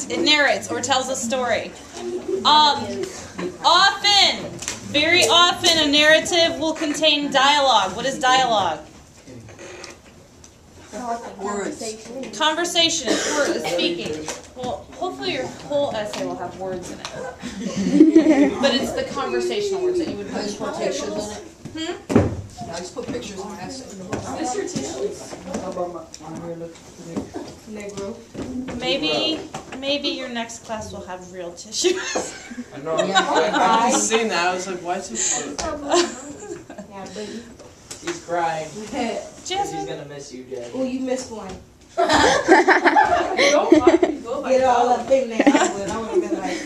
Correct. It narrates or tells a story. Often, very often, a narrative will contain dialogue. What is dialogue? Words. Conversation is words, speaking. Well, hopefully your whole essay will have words in it. But it's the conversational words that you would put in quotations. I just put pictures in my essay. What's your tissues? Negro. Maybe your next class will have real tissues. I know. I've just seen that. I was like, why is he Yeah, baby. He's crying. He's Jasmine? gonna miss you, Jay. Oh, you missed one. Go by Get all up in there. I would have been like,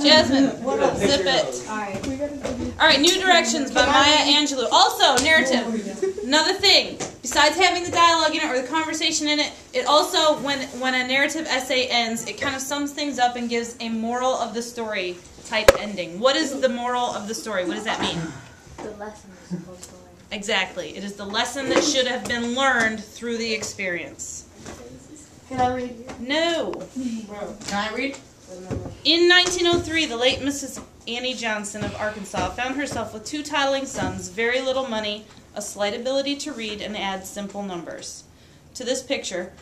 Jasmine, zip it. alright. Alright, New Directions by Maya Angelou. Also, narrative. Another thing, besides having the dialogue in it or the conversation in it, it also, when a narrative essay ends, it kind of sums things up and gives a moral of the story type ending. What is the moral of the story? What does that mean? The lesson is supposed to learn. Exactly. It is the lesson that should have been learned through the experience. Can I read? No. Can I read? In 1903, the late Mrs. Annie Johnson of Arkansas found herself with 2 toddling sons, very little money, a slight ability to read and add simple numbers. To this picture,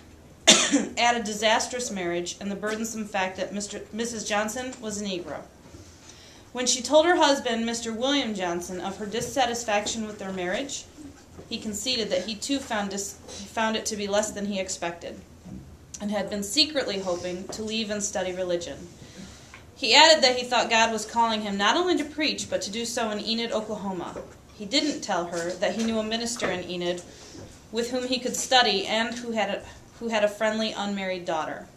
add a disastrous marriage and the burdensome fact that Mrs. Johnson was a Negro. When she told her husband, Mr. William Johnson, of her dissatisfaction with their marriage, he conceded that he too found it to be less than he expected, and had been secretly hoping to leave and study religion. He added that he thought God was calling him not only to preach, but to do so in Enid, Oklahoma. He didn't tell her that he knew a minister in Enid with whom he could study and who had a friendly unmarried daughter.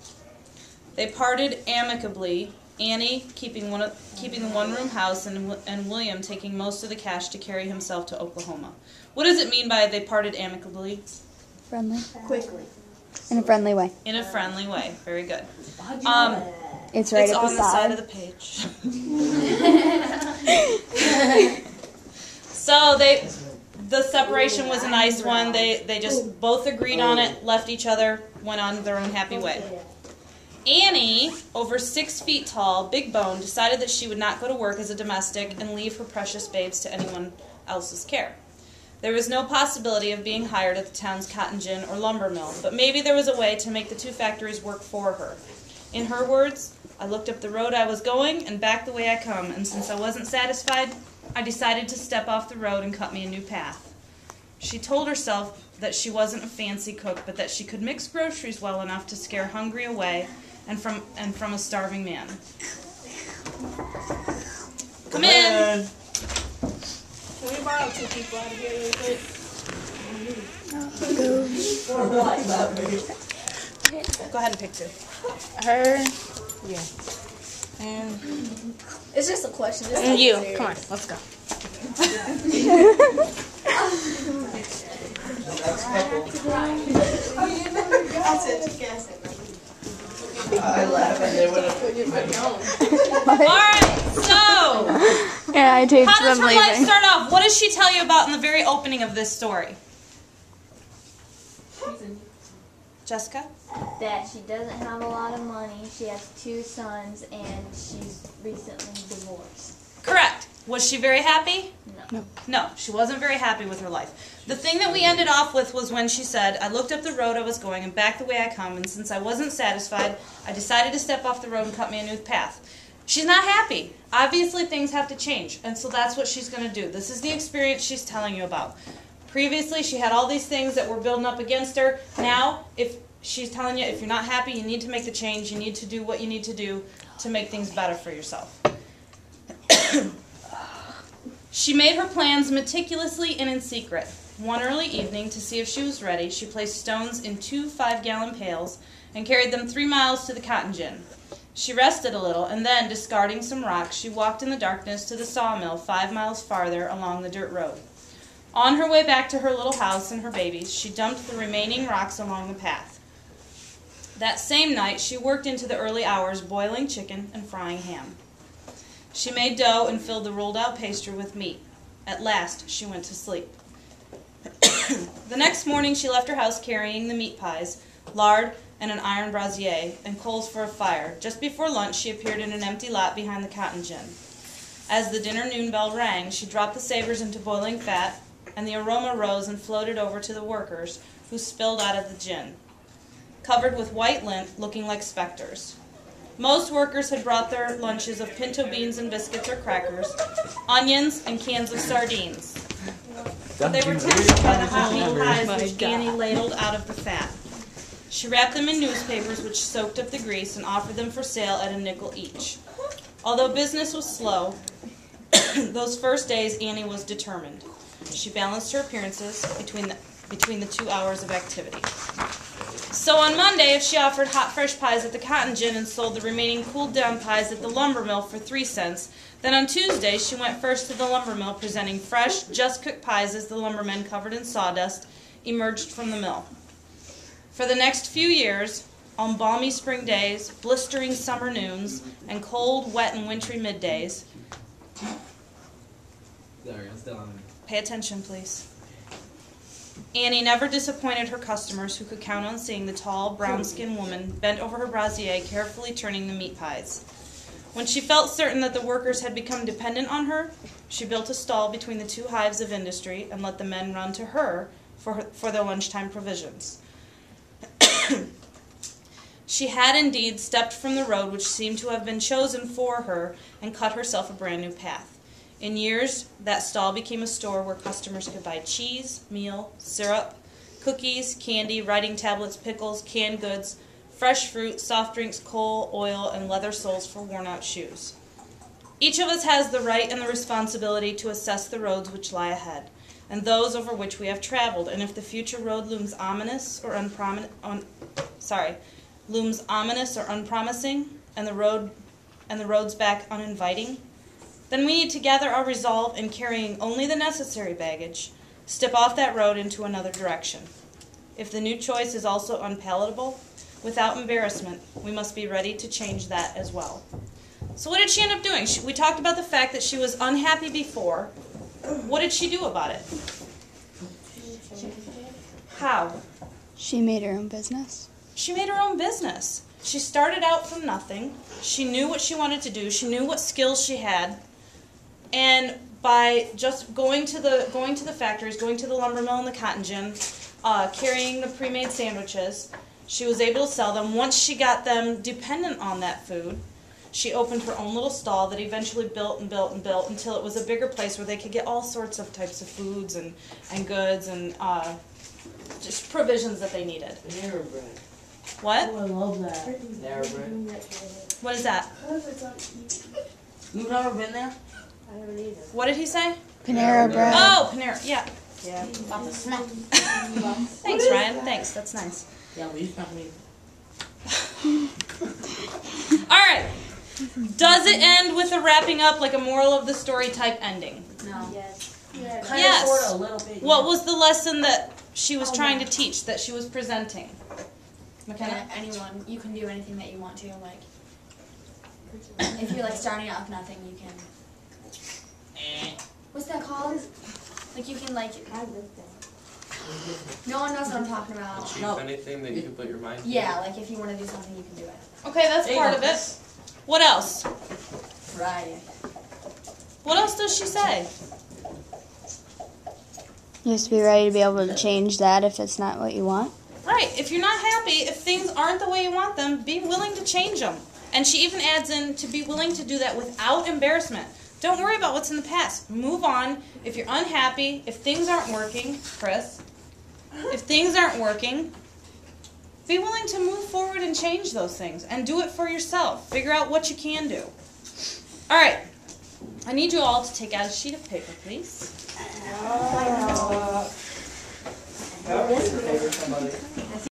They parted amicably, Annie keeping the one-room house and William taking most of the cash to carry himself to Oklahoma. What does it mean by they parted amicably? Friendly. Quickly. In a friendly way. In a friendly way. Very good. It's right it's at on the side of the page. So the separation was a nice one. They just both agreed on it, left each other, went on their own happy way. Annie, over 6 feet tall, big bone, decided that she would not go to work as a domestic and leave her precious babes to anyone else's care. There was no possibility of being hired at the town's cotton gin or lumber mill, but maybe there was a way to make the 2 factories work for her. In her words, I looked up the road I was going and back the way I come, and since I wasn't satisfied, I decided to step off the road and cut me a new path. She told herself that she wasn't a fancy cook, but that she could mix groceries well enough to scare hungry away and from a starving man. Come in. Can we borrow 2 people out of here real quick? Go ahead and pick 2. Her. Yeah. And It's just a question. It's and you. serious. Come on, let's go. I laughed and they would have. Alright, so, Yeah, I taped how does them her life leaving. start off? What does she tell you about in the very opening of this story? Jessica? That she doesn't have a lot of money. She has 2 sons, and she's recently divorced. Correct. Was she very happy? No. No, she wasn't very happy with her life. The thing that we ended off with was when she said, I looked up the road I was going and back the way I come, and since I wasn't satisfied, I decided to step off the road and cut me a new path. She's not happy. Obviously, things have to change, and so that's what she's going to do. This is the experience she's telling you about. Previously, she had all these things that were building up against her. Now, if she's telling you, if you're not happy, you need to make the change. You need to do what you need to do to make things better for yourself. She made her plans meticulously and in secret. One early evening, to see if she was ready, she placed stones in 2 5-gallon pails and carried them 3 miles to the cotton gin. She rested a little, and then, discarding some rocks, she walked in the darkness to the sawmill 5 miles farther along the dirt road. On her way back to her little house and her babies, she dumped the remaining rocks along the path. That same night, she worked into the early hours boiling chicken and frying ham. She made dough and filled the rolled-out pastry with meat. At last, she went to sleep. The next morning, she left her house carrying the meat pies, lard, and an iron brazier, and coals for a fire. Just before lunch, she appeared in an empty lot behind the cotton gin. As the dinner noon bell rang, she dropped the sabers into boiling fat, and the aroma rose and floated over to the workers, who spilled out of the gin, covered with white lint, looking like specters. Most workers had brought their lunches of pinto beans and biscuits or crackers, onions, and cans of sardines. They were tempted by the hot meat pies which Annie ladled out of the fat. She wrapped them in newspapers which soaked up the grease and offered them for sale at a nickel each. Although business was slow, those first days Annie was determined. She balanced her appearances between the 2 hours of activity. So on Monday, if she offered hot fresh pies at the cotton gin and sold the remaining cooled down pies at the lumber mill for 3 cents, then on Tuesday she went first to the lumber mill presenting fresh, just cooked pies as the lumbermen covered in sawdust emerged from the mill. For the next few years, on balmy spring days, blistering summer noons, and cold, wet, and wintry middays, pay attention please, Annie never disappointed her customers who could count on seeing the tall, brown-skinned woman bent over her brazier carefully turning the meat pies. When she felt certain that the workers had become dependent on her, she built a stall between the 2 hives of industry and let the men run to her for their lunchtime provisions. She had indeed stepped from the road which seemed to have been chosen for her and cut herself a brand new path. In years, that stall became a store where customers could buy cheese, meal, syrup, cookies, candy, writing tablets, pickles, canned goods, fresh fruit, soft drinks, coal, oil, and leather soles for worn-out shoes. Each of us has the right and the responsibility to assess the roads which lie ahead, and those over which we have traveled, and if the future road looms ominous or unpromising, and the roads back uninviting, then we need to gather our resolve in carrying only the necessary baggage, step off that road into another direction. If the new choice is also unpalatable, without embarrassment, we must be ready to change that as well. So what did she end up doing? We talked about the fact that she was unhappy before. What did she do about it? How? She made her own business. She made her own business. She started out from nothing. She knew what she wanted to do. She knew what skills she had. And by just going to the factories, going to the lumber mill and the cotton gin, carrying the pre-made sandwiches, she was able to sell them. Once she got them dependent on that food, she opened her own little stall that eventually built and built and built until it was a bigger place where they could get all sorts of types of foods and goods and just provisions that they needed. Panera bread. What? Oh, I love that. Panera bread. What is that? You've never been there? I never either. What did he say? Panera bread. Oh, Panera. Yeah. Yeah. About to smack. Thanks, Ryan. Thanks. That's nice. Yeah, but you smack me. All right. Does it end with a wrapping up, like a moral of the story type ending? No. Yes. Kind Yes. of, sort of, a little bit. What was the lesson that she was trying to teach, that she was presenting? McKenna? Anyone, you can do anything that you want to. Like, if you're like starting out with nothing, you can. What's that called? Like you can like. No one knows what I'm talking about. Achieve anything that you can put your mind to. Yeah, like if you want to do something, you can do it. Okay, that's part of it. What else? Right. What else does she say? You have to be ready to be able to change that if it's not what you want. Right. If you're not happy, if things aren't the way you want them, be willing to change them. And she even adds in to be willing to do that without embarrassment. Don't worry about what's in the past. Move on. If you're unhappy, if things aren't working, Chris, if things aren't working, be willing to move forward and change those things and do it for yourself. Figure out what you can do. All right. I need you all to take out a sheet of paper, please. That was your favorite somebody.